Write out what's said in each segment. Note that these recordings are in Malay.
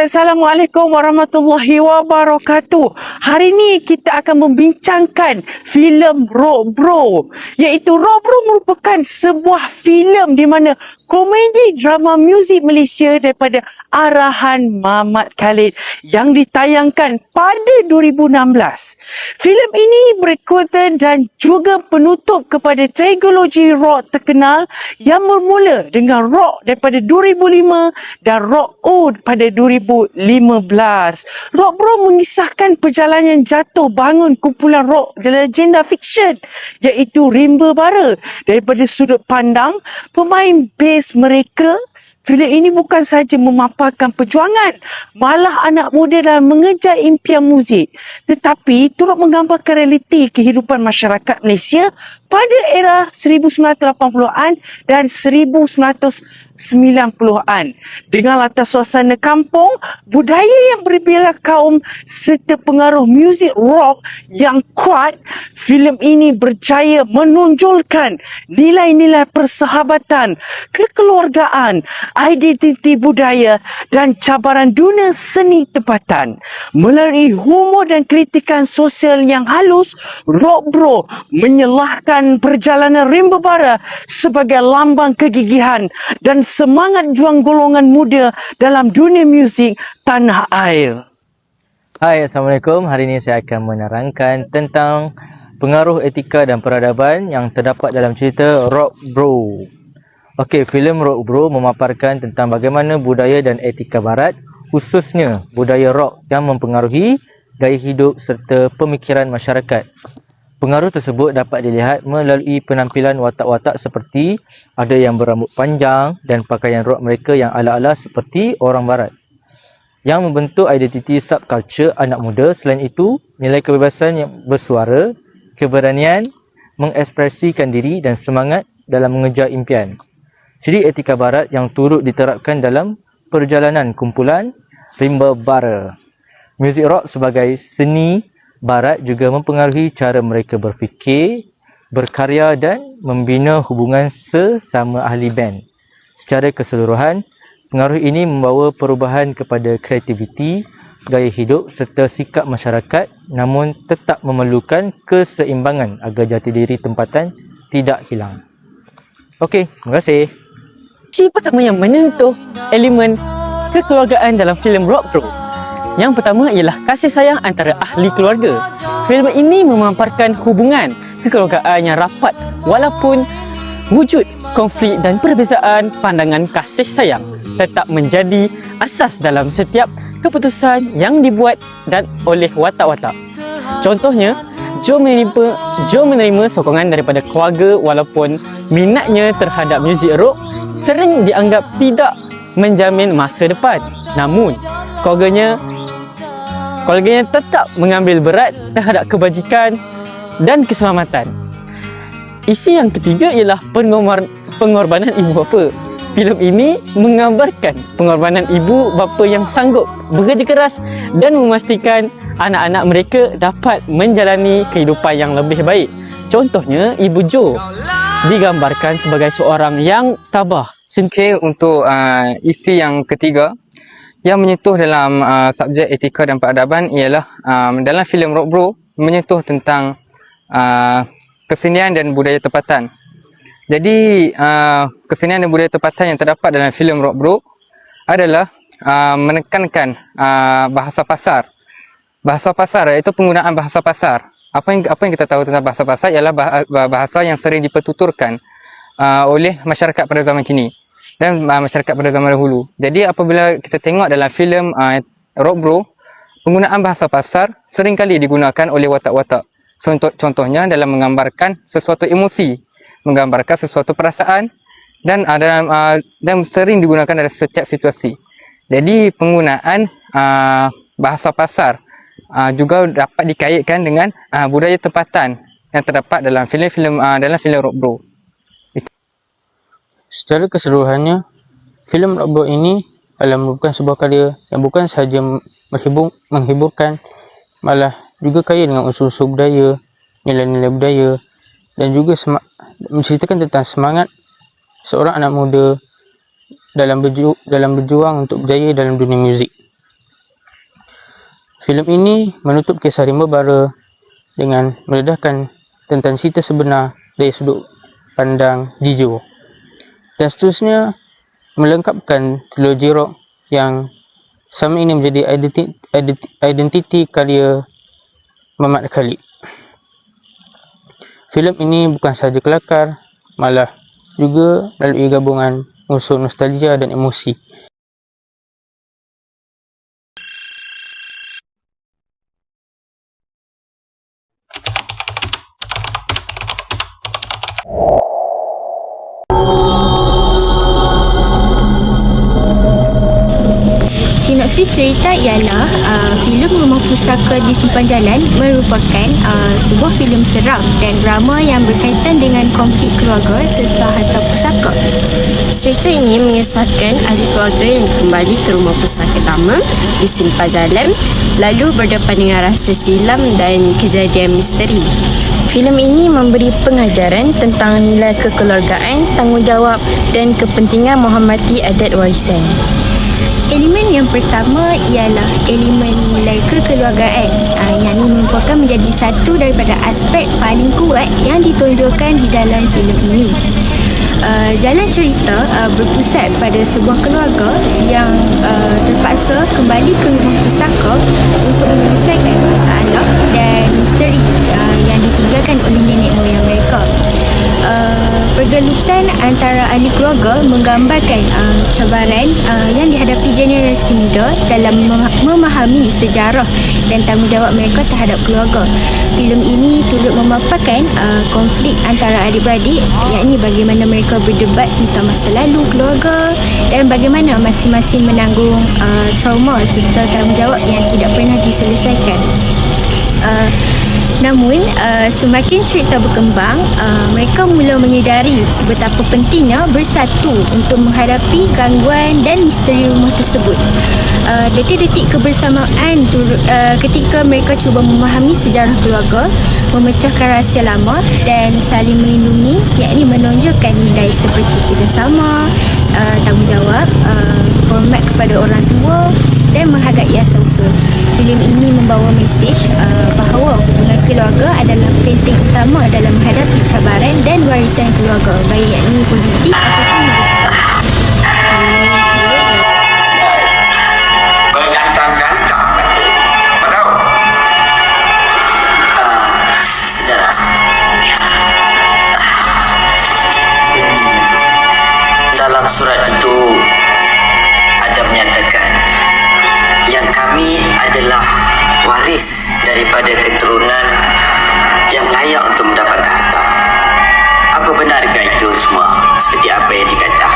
Assalamualaikum warahmatullahi wabarakatuh. Hari ini kita akan membincangkan filem Rock Bro, iaitu Rock Bro merupakan sebuah filem di mana komedi drama muzik Malaysia daripada arahan Mamat Khalid yang ditayangkan pada 2016. Filem ini berikutan dan juga penutup kepada trilogi rock terkenal yang bermula dengan Rock daripada 2005 dan Rock O pada 2015. Rock Bro mengisahkan perjalanan jatuh bangun kumpulan rock legenda fiksyen iaitu Rimba Bara daripada sudut pandang pemain bas mereka. Filem ini bukan sahaja memaparkan perjuangan malah anak muda dalam mengejar impian muzik, tetapi turut menggambarkan realiti kehidupan masyarakat Malaysia pada era 1980-an dan 1990-an dengan latar suasana kampung, budaya yang berbeza kaum serta pengaruh muzik rock yang kuat. Filem ini berjaya menonjolkan nilai-nilai persahabatan, kekeluargaan, identiti budaya dan cabaran dunia seni tempatan. Melalui humor dan kritikan sosial yang halus, Rock Bro menyelahkan perjalanan Rimba Bara sebagai lambang kegigihan dan semangat juang golongan muda dalam dunia muzik tanah air. Hai, Assalamualaikum. Hari ini saya akan menerangkan tentang pengaruh etika dan peradaban yang terdapat dalam cerita Rock Bro. Okey, filem Rock Bro memaparkan tentang bagaimana budaya dan etika barat, khususnya budaya rock yang mempengaruhi gaya hidup serta pemikiran masyarakat. Pengaruh tersebut dapat dilihat melalui penampilan watak-watak seperti ada yang berambut panjang dan pakaian rock mereka yang ala-ala seperti orang barat, yang membentuk identiti subculture anak muda. Selain itu, nilai kebebasan yang bersuara, keberanian, mengekspresikan diri dan semangat dalam mengejar impian. Ciri etika barat yang turut diterapkan dalam perjalanan kumpulan Rimba Bara. Muzik rock sebagai seni barat juga mempengaruhi cara mereka berfikir, berkarya dan membina hubungan sesama ahli band. Secara keseluruhan, pengaruh ini membawa perubahan kepada kreativiti, gaya hidup serta sikap masyarakat, namun tetap memerlukan keseimbangan agar jati diri tempatan tidak hilang. Okey, terima kasih. Sisi pertama yang menyentuh elemen kekeluargaan dalam filem Rock Bro. Yang pertama ialah kasih sayang antara ahli keluarga. Filem ini memaparkan hubungan kekeluargaan yang rapat walaupun wujud konflik dan perbezaan pandangan. Kasih sayang tetap menjadi asas dalam setiap keputusan yang dibuat dan oleh watak-watak. Contohnya, Joe menerima sokongan daripada keluarga walaupun minatnya terhadap muzik rock sering dianggap tidak menjamin masa depan. Namun, keluarganya tetap mengambil berat terhadap kebajikan dan keselamatan. Isi yang ketiga ialah pengorbanan ibu bapa. Filem ini menggambarkan pengorbanan ibu bapa yang sanggup bekerja keras dan memastikan anak-anak mereka dapat menjalani kehidupan yang lebih baik. Contohnya, Ibu Jo digambarkan sebagai seorang yang tabah. Okay, untuk isi yang ketiga yang menyentuh dalam subjek etika dan peradaban ialah dalam filem Rock Bro menyentuh tentang kesenian dan budaya tempatan. Jadi kesenian dan budaya tempatan yang terdapat dalam filem Rock Bro adalah menekankan bahasa pasar. Bahasa pasar iaitu penggunaan bahasa pasar. Apa yang kita tahu tentang bahasa pasar ialah bahasa yang sering dipertuturkan oleh masyarakat pada zaman kini dan masyarakat pada zaman dahulu. Jadi apabila kita tengok dalam filem Rock Bro, penggunaan bahasa pasar seringkali digunakan oleh watak-watak. Contohnya dalam menggambarkan sesuatu emosi, menggambarkan sesuatu perasaan dan sering digunakan dalam setiap situasi. Jadi penggunaan bahasa pasar juga dapat dikaitkan dengan budaya tempatan yang terdapat dalam filem Rock Bro. Secara keseluruhannya, filem Rock Bro ini adalah merupakan sebuah karya yang bukan sahaja menghiburkan, malah juga kaya dengan unsur-unsur budaya, nilai-nilai budaya dan juga menceritakan tentang semangat seorang anak muda dalam berjuang untuk berjaya dalam dunia muzik. Filem ini menutup kisah Rimba Bara dengan mendedahkan tentang cerita sebenar dari sudut pandang Jijo. Dan seterusnya melengkapkan trilogi rock yang sama ini menjadi identiti karya Muhammad Khalid. Filem ini bukan sahaja kelakar, malah juga melalui gabungan unsur nostalgia dan emosi. Sinopsis cerita ialah filem Rumah Pusaka di Simpan Jalan merupakan sebuah filem seram dan drama yang berkaitan dengan konflik keluarga serta harta pusaka. Cerita ini mengisahkan ahli keluarga yang kembali ke rumah pusaka lama di Simpan Jalan lalu berdepan dengan rahsia silam dan kejadian misteri. Filem ini memberi pengajaran tentang nilai kekeluargaan, tanggungjawab dan kepentingan menghormati adat warisan. Elemen yang pertama ialah elemen nilai kekeluargaan yang ini merupakan menjadi satu daripada aspek paling kuat yang ditonjolkan di dalam filem ini. Jalan cerita berpusat pada sebuah keluarga yang terpaksa kembali ke rumah pusaka untuk menyelesaikan masalah dan misteri yang ditinggalkan oleh nenek moyang mereka. Pergelutan antara ahli keluarga menggambarkan cabaran yang dihadapi generasi muda dalam memahami sejarah dan tanggungjawab mereka terhadap keluarga. Filem ini turut memaparkan konflik antara adik-beradik, yakni bagaimana mereka berdebat tentang masa lalu keluarga dan bagaimana masing-masing menanggung trauma serta tanggungjawab yang tidak pernah diselesaikan. Namun, semakin cerita berkembang, mereka mula menyedari betapa pentingnya bersatu untuk menghadapi gangguan dan misteri rumah tersebut. Detik-detik kebersamaan ketika mereka cuba memahami sejarah keluarga, memecahkan rahsia lama dan saling melindungi, yakni menonjolkan nilai seperti kerjasama, tanggungjawab, hormat kepada orang tua dan menghargai asal-usul. Filem ini membawa mesej bahawa hubungan keluarga adalah penting utama dalam menghadapi cabaran dan warisan keluarga, baik yakni positif ataupun negatif. Bergantang-gantang apa tahu? Sejarah. Dalam surat itu ada menyatakan yang kami adalah waris daripada keturunan yang layak untuk mendapat harta. Apa benarkah itu semua seperti apa yang dikata?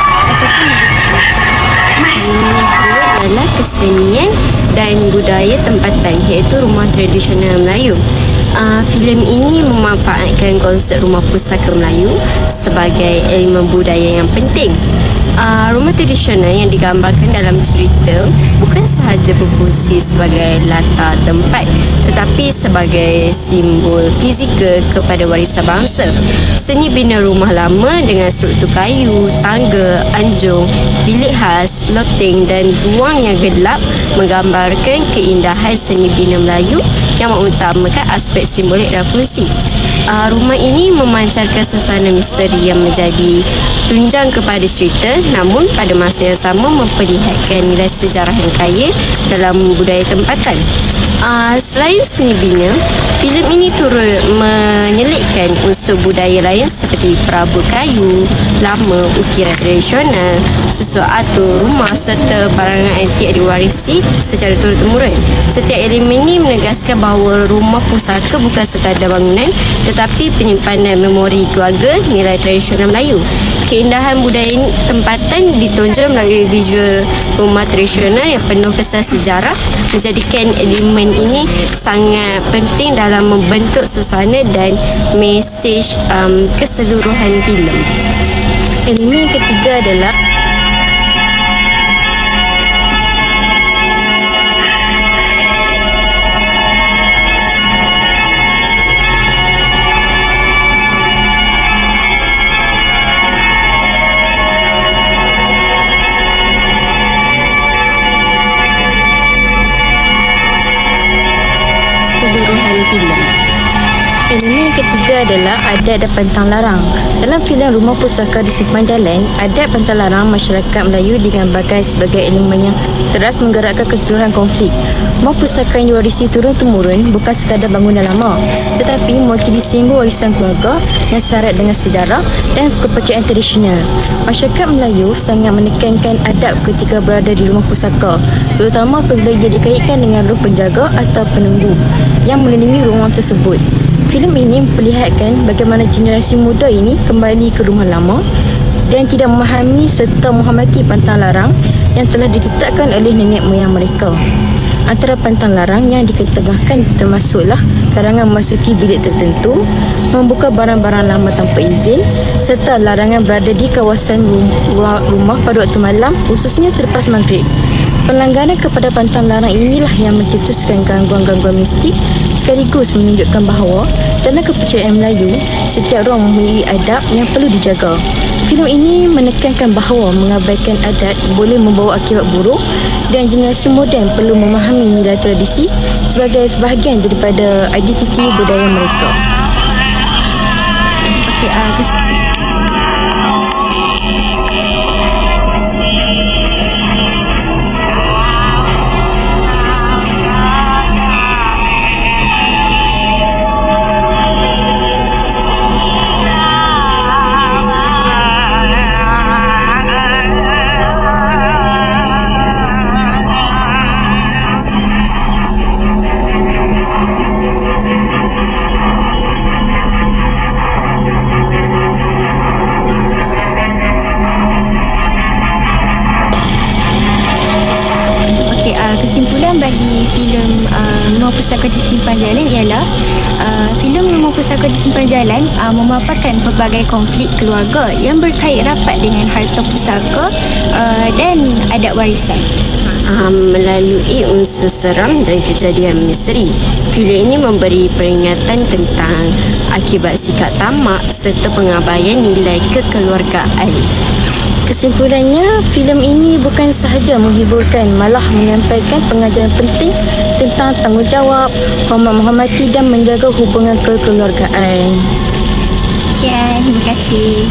Adalah kesenian dan budaya tempatan, iaitu rumah tradisional Melayu. Filem ini memanfaatkan konsep rumah pusaka Melayu sebagai elemen budaya yang penting. Rumah tradisional yang digambarkan dalam cerita bukan sahaja berfungsi sebagai latar tempat, tetapi sebagai simbol fizikal kepada warisan bangsa. Seni bina rumah lama dengan struktur kayu, tangga, anjung, bilik khas, loteng dan ruang yang gelap menggambarkan keindahan seni bina Melayu yang mengutamakan aspek simbolik dan fungsi. Rumah ini memancarkan suasana misteri yang menjadi tunjang kepada cerita, namun pada masa yang sama memperlihatkan nilai sejarah yang kaya dalam budaya tempatan. Selain seni bina, filem ini turut menyelitkan unsur budaya lain seperti perabot kayu lama, ukiran tradisional, susun atur rumah serta barangan antik diwarisi secara turun-temurun. Setiap elemen ini menegaskan bahawa rumah pusaka bukan sekadar bangunan tetapi penyimpanan memori keluarga, nilai tradisional Melayu. Keindahan budaya tempatan ditonjol melalui visual rumah tradisional yang penuh kesan sejarah, menjadikan elemen ini sangat penting dalam membentuk suasana dan mesej keseluruhan filem. Elemen yang ketiga adalah filem. Elemen yang ketiga adalah adat dan pantang larang. Dalam filem Rumah Pusaka di Simpang Jalan, adat pantang larang masyarakat Melayu digambarkan sebagai elemen yang teras menggerakkan keseluruhan konflik. Rumah pusaka yang diwarisi turun-temurun bukan sekadar bangunan lama, tetapi mewakili simbol warisan keluarga yang syarat dengan sejarah dan kepercayaan tradisional. Masyarakat Melayu sangat menekankan adab ketika berada di rumah pusaka, terutama apabila ia dikaitkan dengan roh penjaga atau penunggu yang melindungi ruang tersebut. Filem ini memperlihatkan bagaimana generasi muda ini kembali ke rumah lama dan tidak memahami serta menghormati pantang larang yang telah ditetapkan oleh nenek moyang mereka. Antara pantang larang yang diketengahkan termasuklah larangan memasuki bilik tertentu, membuka barang-barang lama tanpa izin, serta larangan berada di kawasan rumah pada waktu malam, khususnya selepas maghrib. Pelanggaran kepada pantang larang inilah yang mencetuskan gangguan-gangguan mistik, sekaligus menunjukkan bahawa dalam kepercayaan Melayu, setiap orang mempunyai adab yang perlu dijaga. Filem ini menekankan bahawa mengabaikan adat boleh membawa akibat buruk dan generasi moden perlu memahami nilai tradisi sebagai sebahagian daripada identiti budaya mereka. Kesimpulan bagi filem Rumah Pusaka di Simpang Jalan ialah filem Rumah Pusaka di Simpang Jalan memaparkan pelbagai konflik keluarga yang berkait rapat dengan harta pusaka dan adat warisan. Melalui unsur seram dan kejadian misteri, filem ini memberi peringatan tentang akibat sikap tamak serta pengabaian nilai kekeluargaan. Kesimpulannya, filem ini bukan sahaja menghiburkan, malah menyampaikan pengajaran penting tentang tanggungjawab, menghormati dan menjaga hubungan kekeluargaan. Sekian, terima kasih.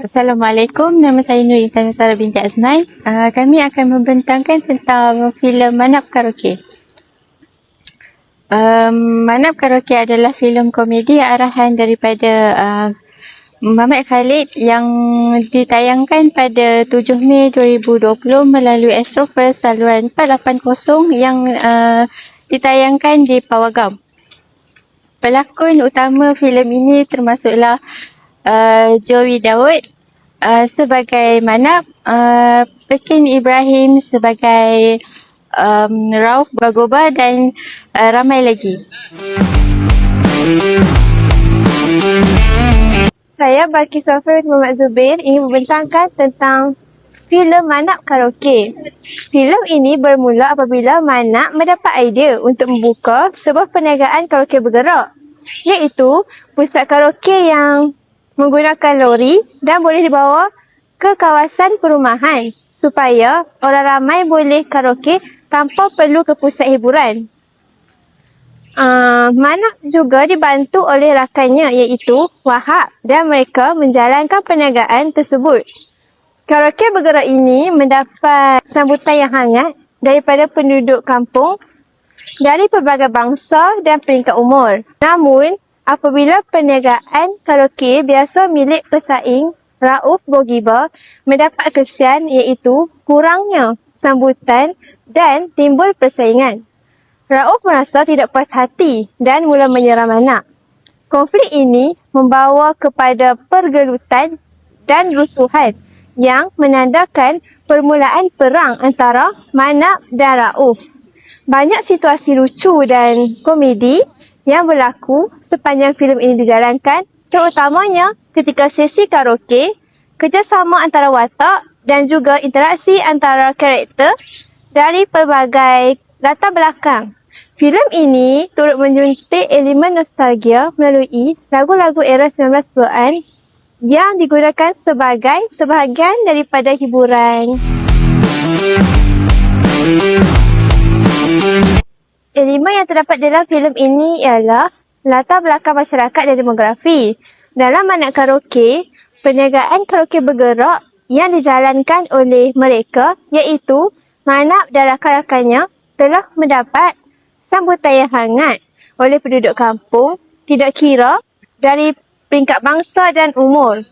Assalamualaikum, nama saya Nur Intan Sarah binti Azman. Kami akan membentangkan tentang filem Manap Karaoke. Manap Karaoke adalah filem komedi arahan daripada Muhammad Khalid yang ditayangkan pada 7 Mei 2020 melalui Astro First saluran 480 yang ditayangkan di Pawagam. Pelakon utama filem ini termasuklah Joey Daud sebagai Manap, Pekin Ibrahim sebagai Rauf Bagoba dan ramai lagi. Saya Balkis Wafir Muhammad Zubair ingin membentangkan tentang filem Manap Karaoke. Filem ini bermula apabila Manap mendapat idea untuk membuka sebuah perniagaan karaoke bergerak, iaitu pusat karaoke yang menggunakan lori dan boleh dibawa ke kawasan perumahan supaya orang ramai boleh karaoke tanpa perlu ke pusat hiburan. Manap juga dibantu oleh rakannya iaitu Wahab dan mereka menjalankan perniagaan tersebut. Karaoke bergerak ini mendapat sambutan yang hangat daripada penduduk kampung dari pelbagai bangsa dan peringkat umur. Namun, apabila perniagaan karaoke biasa milik pesaing Rauf Bogiba mendapat kesian iaitu kurangnya sambutan dan timbul persaingan. Rauf merasa tidak puas hati dan mula menyerang Manap. Konflik ini membawa kepada pergelutan dan rusuhan yang menandakan permulaan perang antara Manap dan Rauf. Banyak situasi lucu dan komedi yang berlaku sepanjang filem ini dijalankan, terutamanya ketika sesi karaoke, kerjasama antara watak dan juga interaksi antara karakter dari pelbagai latar belakang Filem ini turut menyuntik elemen nostalgia melalui lagu-lagu era 1990-an yang digunakan sebagai sebahagian daripada hiburan. Elemen yang terdapat dalam filem ini ialah latar belakang masyarakat dan demografi. Dalam anak karaoke, perniagaan karaoke bergerak yang dijalankan oleh mereka iaitu Manap dan rakan-rakannya telah mendapat sambutan yang hangat oleh penduduk kampung, tidak kira dari peringkat bangsa dan umur.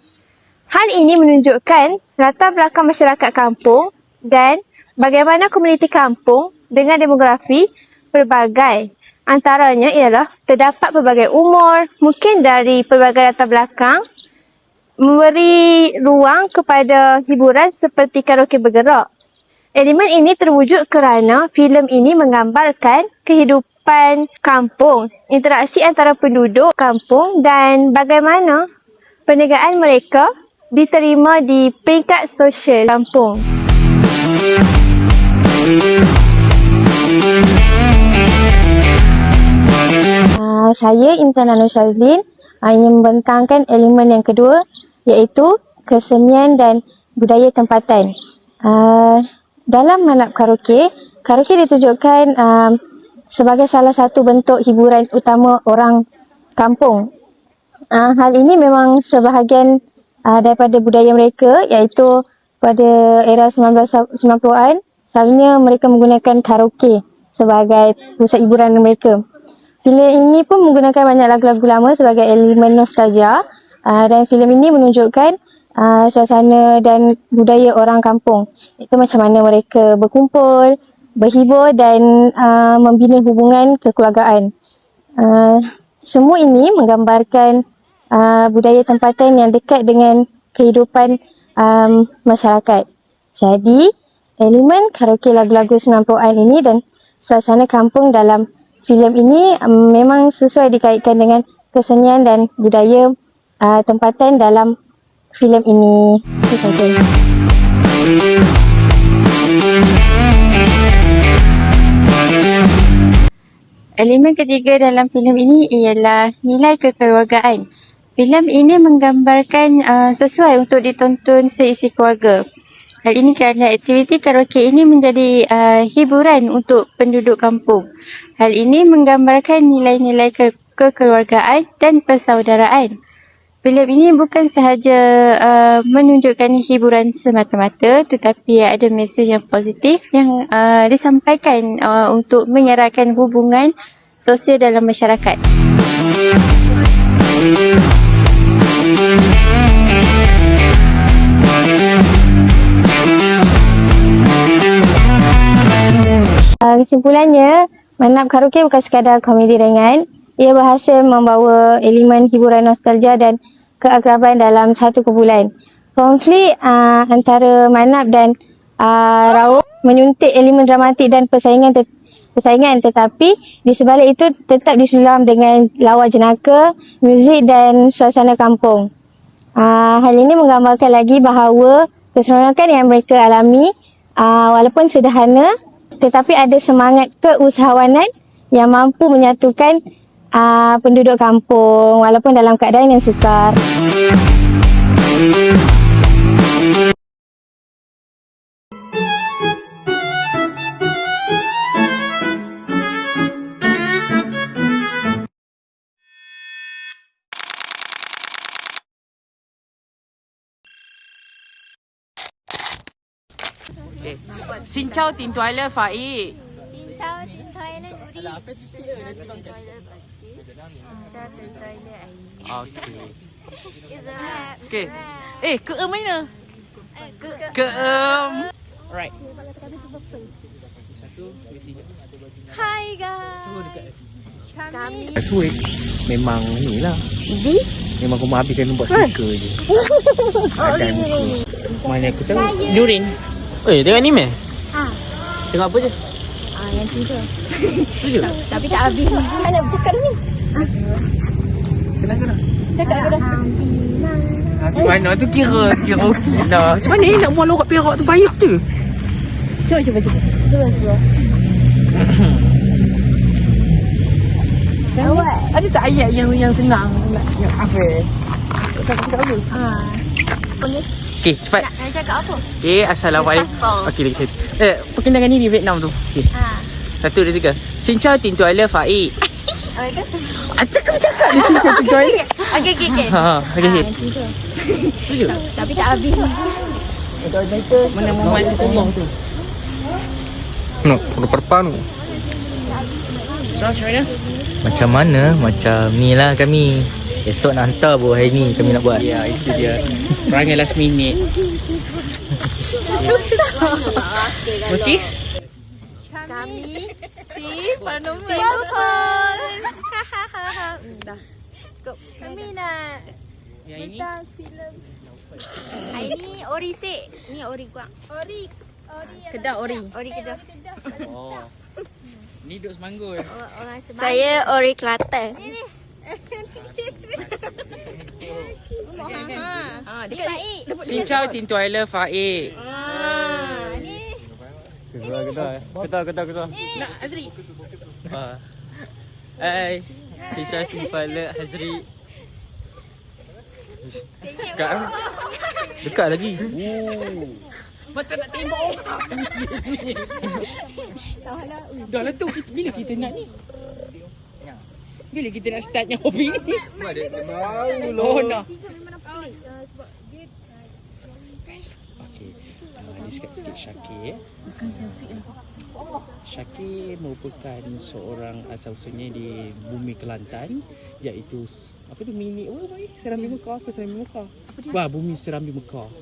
Hal ini menunjukkan latar belakang masyarakat kampung dan bagaimana komuniti kampung dengan demografi berbagai. Antaranya ialah terdapat pelbagai umur, mungkin dari pelbagai latar belakang, memberi ruang kepada hiburan seperti karaoke bergerak. Elemen ini terwujud kerana filem ini menggambarkan kehidupan kampung, interaksi antara penduduk kampung dan bagaimana perniagaan mereka diterima di peringkat sosial kampung. Saya Intan Anur Syazlin ingin membentangkan elemen yang kedua iaitu kesenian dan budaya tempatan. Dalam Manap karaoke ditujukan sebagai salah satu bentuk hiburan utama orang kampung. Hal ini memang sebahagian daripada budaya mereka iaitu pada era 1990-an, selalunya mereka menggunakan karaoke sebagai pusat hiburan mereka. Filem ini pun menggunakan banyak lagu-lagu lama sebagai elemen nostalgia dan filem ini menunjukkan suasana dan budaya orang kampung. Itu macam mana mereka berkumpul, berhibur dan membina hubungan kekeluargaan. Semua ini menggambarkan budaya tempatan yang dekat dengan kehidupan masyarakat. Jadi, elemen karaoke lagu-lagu 90-an ini dan suasana kampung dalam filem ini memang sesuai dikaitkan dengan kesenian dan budaya tempatan dalam filem ini. Itu saja. Elemen ketiga dalam filem ini ialah nilai kekeluargaan. Filem ini menggambarkan sesuai untuk ditonton seisi keluarga. Hal ini kerana aktiviti karaoke ini menjadi hiburan untuk penduduk kampung. Hal ini menggambarkan nilai-nilai kekeluargaan dan persaudaraan. Filem ini bukan sahaja menunjukkan hiburan semata-mata tetapi ada mesej yang positif yang disampaikan untuk mengeratkan hubungan sosial dalam masyarakat. Kesimpulannya, Manap karaoke bukan sekadar komedi ringan. Ia berhasil membawa elemen hiburan nostalgia dan keakraban dalam satu kumpulan. Konflik antara Manap dan Rauf menyuntik elemen dramatik dan persaingan tetapi di sebalik itu tetap disulam dengan lawa jenaka, muzik dan suasana kampung. Hal ini menggambarkan lagi bahawa keseronokan yang mereka alami walaupun sederhana tetapi ada semangat keusahawanan yang mampu menyatukan penduduk kampung walaupun dalam keadaan yang sukar. Xin chào tiếng Toilet Faik. Xin chào tiếng Toilet Uri. Xin chào tiếng Toilet Bakis. Xin chào tiếng Toilet Aini. Okay. Okay. Keem mana? Keem. Alright. Hai guys. Kami Sweet memang ni lah. Memang aku habiskan buat stiker je. Akan mana aku tahu. Nurin. Tengok anime? Tengok apa je? yang tu je. Tapi tak habis. Nak bercakap ni. Kena. Cakap apa dah? Mana tu kira dah. Macam mana nak buang lorak perak tu payah tu? Cuba. Ada tak ayat yang senang nak cakap apa? Cakap apa? Ha. Okey, cepat. Nak cakap apa? Okey, assalamualaikum. Okey, lagi satu. Perkenalkan diri Vietnam tu. Okey. Ha. 1, 2, 3. Xin chào tin tôi là Faik. Oh, itu? Cakap di sini tin tôi. Okey. Ha, okey. Tujuh. Tapi tak habis. Mana Muhammad Allah tu? No, perlu perpanu. So, macam mana? Macam mana? Macam ni lah kami. Esok nak hantar baru hari ni kami nak buat. Ya, itu dia. Perangai last minute. Notis? Kami tim Paranormal. Dah. Cukup. Kami nak Yang ini? tentang filem. Ini ori sik. Ni ori kuang. Ori. Kedah ori. Ori Kedah. Oh. Ni duduk Semanggul. Orang Semang. Saya Ori Kelantan. Dia baik. Xin chào tin tôi là Faik. Ni. Kedah. Nak Azri? Hai. Sisa Sifala Hazri. Dekat lagi. Macam nak tembak orang. Dah lah tu, bila kita nak ni? Bila kita nak startnya hobi ni? Oh, dah. Okey. Ni sikit Syakir. Bukan Syafiq lah. Syakir merupakan seorang asal-usulnya di bumi Kelantan, iaitu apa tu mini Serambi Mekah ke Serambi Mekah? Apa dia? Wah, bumi Serambi Mekah.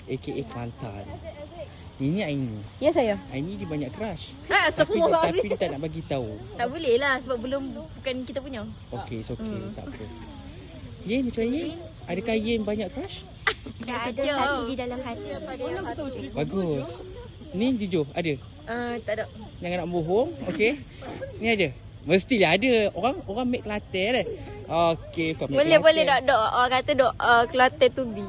AKA Kelantan. Ini Aini. Ya saya. Aini dia banyak crush. Astagfirullah. Tapi dia tak nak bagi tahu. Tak boleh lah sebab bukan kita punya. Okey, it's okay, tak apa. Yen macam Yen? Adakah Yen banyak crush? Dah ada satu di dalam hati. Bagus. Ni jujur, ada? Tak ada. Jangan nak bohong, okey? Ni ada? Mestilah ada. Orang make Kelantan dah. Okey, kau make Boleh Kelantan. dok. Orang kata dok Kelantan tu bi.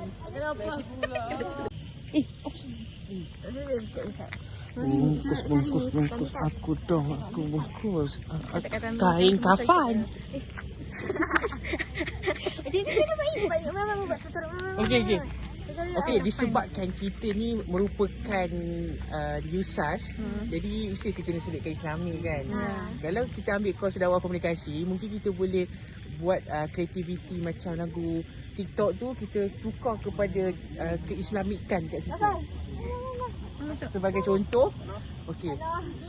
Bungkus. Aku bungkus. Kain kafan. Macam ni baik. Mama buat tutup. Okey. Okey, disebabkan kita ni merupakan USAS, jadi mesti kita kena selitkan Islami kan. Kalau kita ambil kos dakwah komunikasi, mungkin kita boleh buat kreativiti macam lagu TikTok tu kita tukar kepada keislamikan kat situ. Sebagai contoh, okey.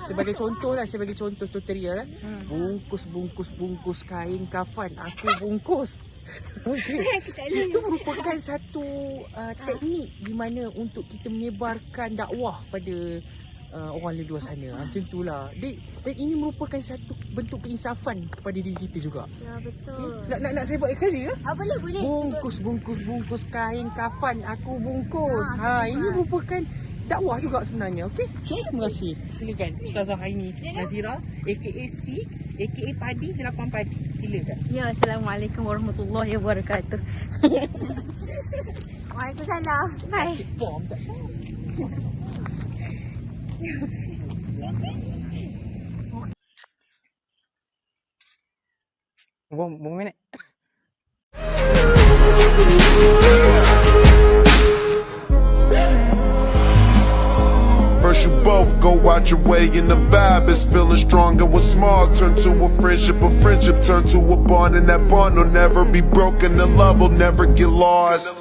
Sebagai contoh tutorial lah. Bungkus kain kafan, aku bungkus. Okay. Itu merupakan satu teknik di mana untuk kita menyebarkan dakwah pada orang di luar sana. Macam itulah. Dan ini merupakan satu bentuk keinsafan kepada diri kita juga. Ya betul. Okay? Nak saya buat sekali ke? Boleh. Bungkus kain kafan, aku bungkus. Ini merupakan dakwah juga sebenarnya. Okey. Terima kasih. Silakan Ustazah Aini Nazira aka C aka Padi Jelapan Padi. Silakan. Ya, Assalamualaikum warahmatullahi wabarakatuh. Waalaikumsalam. Hai. Bom tak? Berapa minit? First you both go out your way and the vibe is feeling strong. And what's small turn to a friendship turn to a bond. And that bond will never be broken, the love will never get lost.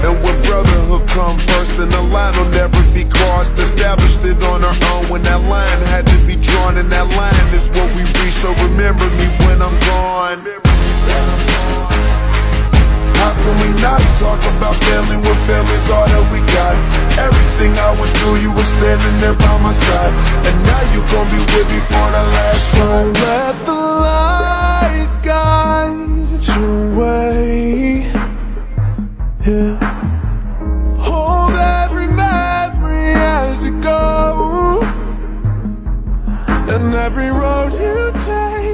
And when brotherhood come first, then the line will never be crossed. Established it on our own when that line had to be drawn. And that line is what we reach, so remember me when I'm gone. How can we not talk about family when family's all that we got? Everything I went through, you were standing there by my side. And now you gon' be with me for the last ride. Let the light guide your way. Yeah. Hold every memory as you go. And every road you take